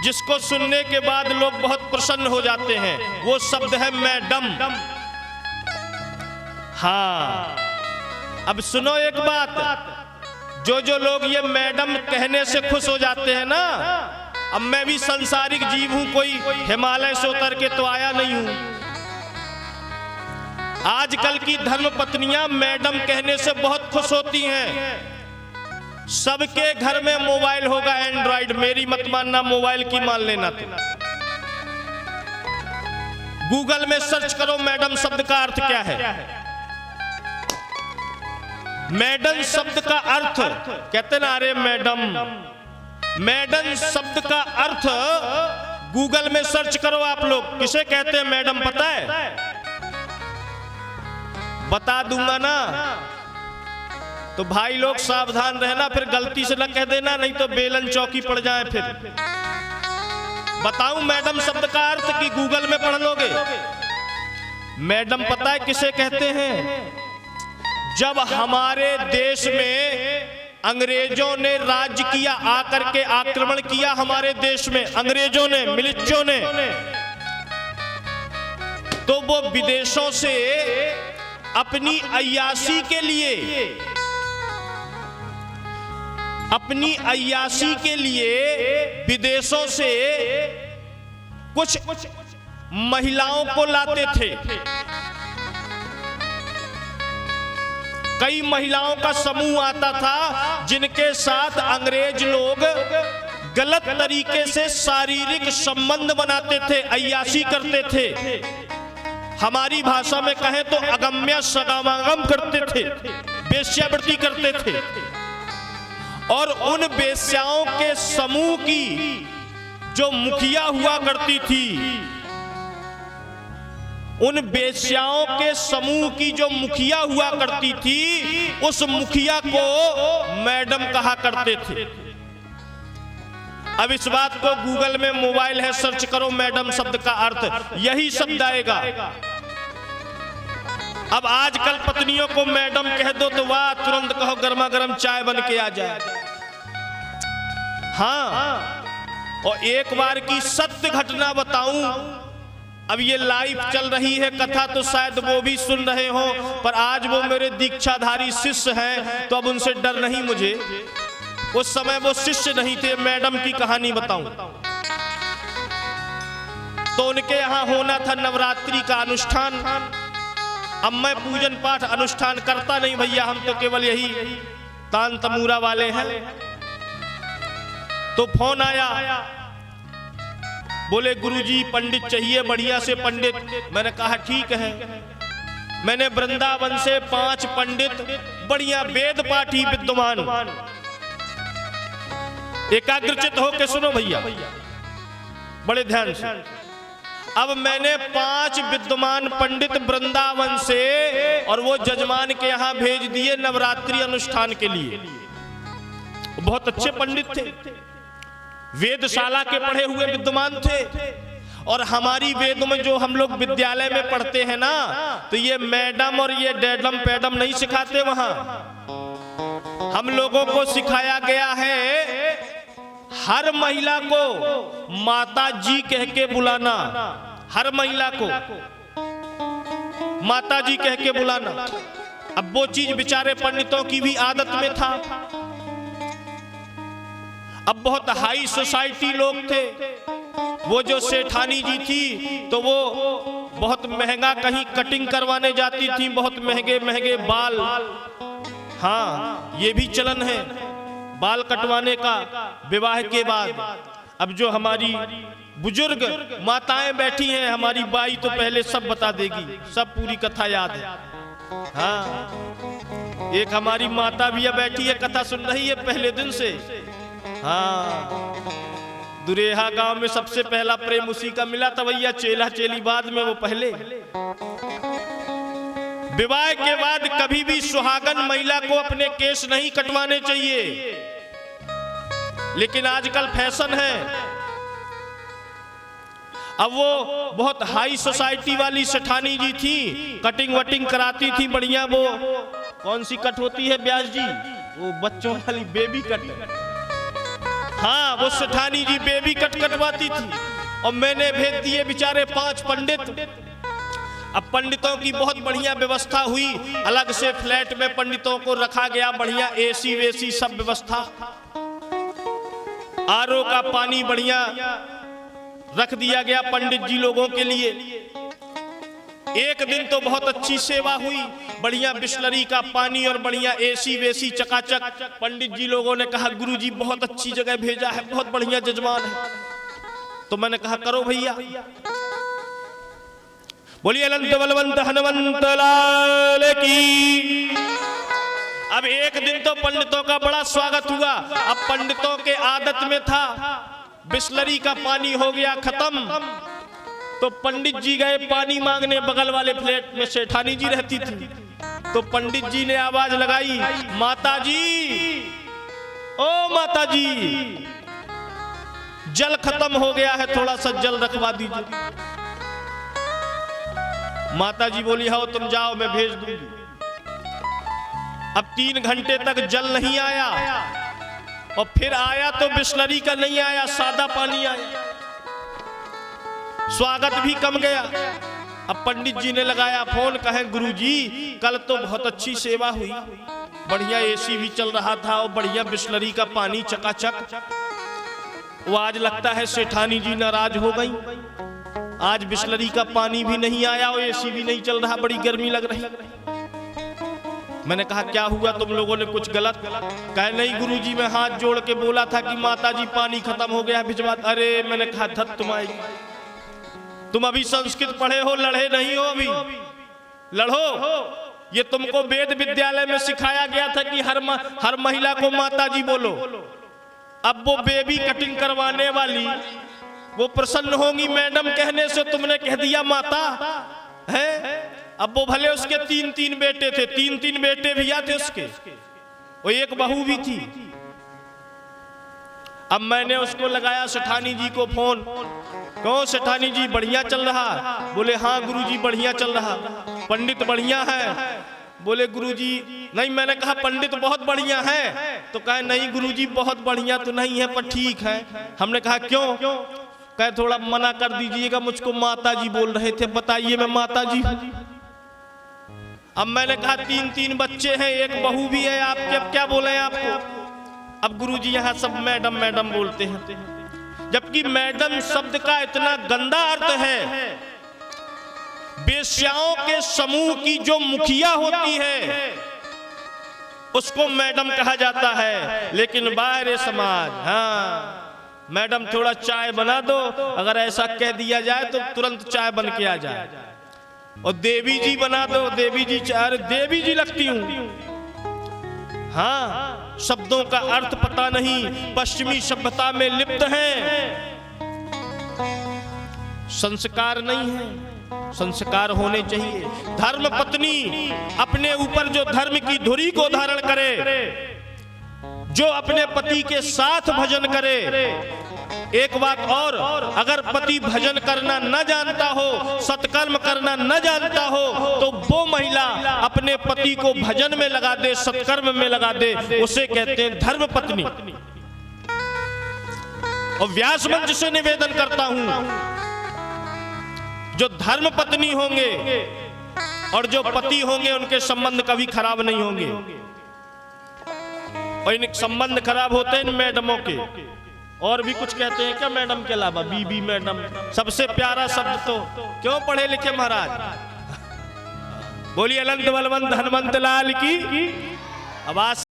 जिसको सुनने के बाद लोग बहुत प्रसन्न हो जाते हैं, वो शब्द है मैडम। हाँ, अब सुनो एक बात, जो लोग ये मैडम कहने से खुश हो जाते हैं ना, अब मैं भी संसारिक जीव हूं, कोई हिमालय से उतर के तो आया नहीं हूं। आजकल की धर्म पत्नियां मैडम कहने से बहुत खुश होती हैं। सबके घर में मोबाइल होगा एंड्रॉइड, मेरी मत मानना, मोबाइल की मान लेना। तो गूगल में सर्च करो मैडम शब्द का अर्थ क्या है। मैडम शब्द का अर्थ कहते ना, अरे मैडम, मैडम शब्द का अर्थ गूगल में सर्च करो आप लोग, किसे कहते हैं मैडम पता है? बता दूंगा ना, तो भाई लोग सावधान रहना, फिर गलती से न कह देना, नहीं तो बेलन चौकी पड़ जाए। फिर बताऊं मैडम शब्द का अर्थ कि गूगल में पढ़ लोगे? मैडम पता है किसे कहते हैं? जब हमारे देश में अंग्रेजों ने राज्य किया, आकर के आक्रमण किया हमारे देश में, अंग्रेजों ने, मिलिट्रियों ने, तो वो विदेशों से अपनी अय्याशी के लिए, अपनी अय्याशी के लिए विदेशों से कुछ महिलाओं को लाते थे। कई महिलाओं का समूह आता था जिनके साथ अंग्रेज लोग गलत तरीके से शारीरिक संबंध बनाते थे, अय्याशी करते थे। हमारी भाषा में कहें तो अगम्य सगामागम करते थे, वेश्यावृत्ति करते थे। और उन वेश्याओं के समूह की जो मुखिया हुआ करती थी, उन वेश्याओं के समूह की जो मुखिया हुआ करती थी, उस मुखिया को मैडम कहा करते थे। अब इस बात को गूगल में, मोबाइल है, सर्च करो मैडम शब्द का अर्थ, यही शब्द आएगा। अब आजकल पत्नियों को मैडम कह दो तो वाह, तुरंत कहो गर्मा गर्म चाय बन के आ जाए। हाँ, और एक बार की सत्य घटना बताऊं, अब ये लाइव चल रही है कथा, तो शायद वो भी सुन रहे हो, पर आज वो मेरे दीक्षाधारी शिष्य हैं, तो अब उनसे डर नहीं मुझे। उस समय वो शिष्य नहीं थे। मैडम की कहानी बताऊं तो उनके यहाँ होना था नवरात्रि का अनुष्ठान। अब मैं पूजन पाठ अनुष्ठान करता नहीं भैया, हम तो केवल यही तान तमूरा वाले हैं। तो फोन आया, बोले गुरुजी पंडित चाहिए, बढ़िया से पंडित। मैंने कहा ठीक है। मैंने वृंदावन से 5 पंडित, बढ़िया वेद पाठी विद्वान, एकाग्रचित होके सुनो भैया, बड़े ध्यान से। अब मैंने 5 विद्वान पंडित वृंदावन से और वो जजमान के यहाँ भेज दिए नवरात्रि अनुष्ठान के लिए। बहुत अच्छे पंडित थे, वेदशाला के पढ़े हुए विद्वान थे। और हमारी वेद में जो हम लोग विद्यालय में पढ़ते हैं ना, तो ये मैडम और ये डैडम पैडम नहीं सिखाते वहां। हम लोगों को सिखाया गया है हर महिला को माता जी कह के बुलाना, हर महिला को माता जी कह के बुलाना। अब वो चीज बेचारे पंडितों की भी आदत में था। अब बहुत हाई सोसाइटी लोग थे। वो जो सेठानी जी थी, तो वो बहुत महंगा कहीं कटिंग करवाने जाती थी, बहुत महंगे महंगे बाल। हाँ, ये भी चलन है बाल कटवाने का विवाह के बाद। अब जो हमारी बुजुर्ग माताएं बैठी हैं, हमारी बाई तो पहले सब बता देगी, सब पूरी कथा याद है। हाँ, एक हमारी माता भी बैठी है, कथा सुन रही है पहले दिन से। हाँ, दुरेहा गांव में सबसे पहला प्रेम उसी का मिला था भैया, चेला चेली बाद में, वो पहले। विवाह के बाद कभी भी सुहागन महिला को अपने केस नहीं कटवाने चाहिए, लेकिन आजकल फैशन है। अब वो बहुत हाई सोसाइटी वाली सेठानी जी थी, कटिंग वटिंग कराती थी बढ़िया। वो कौन सी कट होती है ब्यास जी? वो बच्चों वाली बेबी कट। हाँ, वो सेठानी जी बेबी कट कटवाती थी और मैंने भेज दिए बेचारे 5 पंडित। अब पंडितों की बहुत बढ़िया व्यवस्था हुई, अलग से फ्लैट में पंडितों को रखा गया, बढ़िया एसी वेसी सब व्यवस्था, आरओ का पानी बढ़िया रख दिया गया पंडित जी लोगों के लिए। एक दिन तो बहुत अच्छी सेवा हुई, बढ़िया बिस्लरी का पानी और बढ़िया एसी वेसी चकाचक। पंडित जी लोगों ने कहा गुरुजी बहुत अच्छी जगह भेजा है, बहुत बढ़िया जजमान है। तो मैंने कहा करो भैया। बोलिए अनंत बलवंत हनुमंत लाल की। अब एक दिन तो पंडितों का बड़ा स्वागत हुआ। अब पंडितों के आदत में था, बिस्लरी का पानी हो गया खत्म, तो पंडित जी गए पानी मांगने। बगल वाले फ्लैट में सेठानी जी रहती थी, तो पंडित जी ने आवाज लगाई, माता जी, ओ माता जी, जल खत्म हो गया है, थोड़ा सा जल रखवा दीजिए। माता जी बोली हाँ तुम जाओ मैं भेज दूंगी। अब 3 घंटे तक जल नहीं आया, और फिर आया तो बिस्लरी का नहीं आया, सादा पानी आया। स्वागत भी कम गया। अब पंडित जी ने लगाया फोन, कहे गुरुजी कल तो बहुत अच्छी सेवा हुई, बढ़िया एसी भी चल रहा था और बढ़िया बिस्लरी का पानी चकाचक। वो आज लगता है सेठानी जी नाराज हो गई, आज बिस्लरी का पानी भी नहीं आया और एसी भी नहीं चल रहा, बड़ी गर्मी लग रही। मैंने कहा क्या हुआ, तुम लोगों ने कुछ गलत? कहे नहीं गुरुजी मैं हाथ जोड़ के बोला था कि माता जी पानी खत्म हो गया भिजवा। अरे मैंने कहा धत तुम्हारी, तुम अभी संस्कृत पढ़े हो, लड़े नहीं हो, अभी लड़ो। ये तुमको वेद विद्यालय में सिखाया गया था कि हर महिला को माता जी बोलो। अब वो बेबी कटिंग करवाने वाली वो प्रसन्न होंगी मैडम कहने से, तुमने कह दिया माता है। अब वो भले उसके 3 बेटे थे, 3 बेटे भैया थे उसके, वो एक बहू भी थी। अब मैंने उसको लगाया सेठानी जी को फोन, कहो सेठानी जी बढ़िया चल रहा? बोले हाँ गुरुजी बढ़िया चल रहा। पंडित बढ़िया है? बोले गुरुजी नहीं। मैंने कहा पंडित बहुत बढ़िया है? तो कहे नहीं गुरुजी बहुत बढ़िया तो नहीं है पर ठीक है। हमने कहा क्यों? कहे थोड़ा मना कर दीजिएगा, मुझको माता जी बोल रहे थे, बताइए मैं माता जी। अब मैंने कहा 3 बच्चे हैं, एक बहू भी है आपके, अब क्या बोले आपको? अब गुरुजी यहाँ सब मैडम मैडम बोलते हैं, जबकि मैडम शब्द का इतना गंदा अर्थ है। वेश्याओं के समूह की जो मुखिया होती है उसको मैडम कहा जाता है, लेकिन बाहर समाज हाँ मैडम थोड़ा चाय बना दो, अगर ऐसा कह दिया जाए तो तुरंत चाय बन के आ जाए। और देवी जी बना दो, देवी जी चाय, देवी जी लगती हूं। हाँ शब्दों का अर्थ पता नहीं, पश्चिमी सभ्यता में लिप्त हैं, संस्कार नहीं है, संस्कार होने चाहिए। धर्म पत्नी अपने ऊपर जो धर्म की धुरी को धारण करे, जो अपने पति के साथ भजन करे। एक बात और, अगर पति भजन करना न जानता हो, सत्कर्म करना न जानता हो, तो वो महिला अपने पति को भजन में लगा दे, सत्कर्म में लगा दे, उसे कहते हैं धर्म पत्नी। और व्यास मंच से निवेदन करता हूं, जो धर्म पत्नी होंगे और जो पति होंगे उनके संबंध कभी खराब नहीं होंगे। और इन संबंध खराब होते हैं इन मैडमों के। और भी कुछ कहते हैं क्या मैडम के अलावा? बीबी मैडम सबसे प्यारा शब्द तो, क्यों पढ़े लिखे महाराज। बोलिए अनंत बलवंत हनुमंत लाल की। आवाज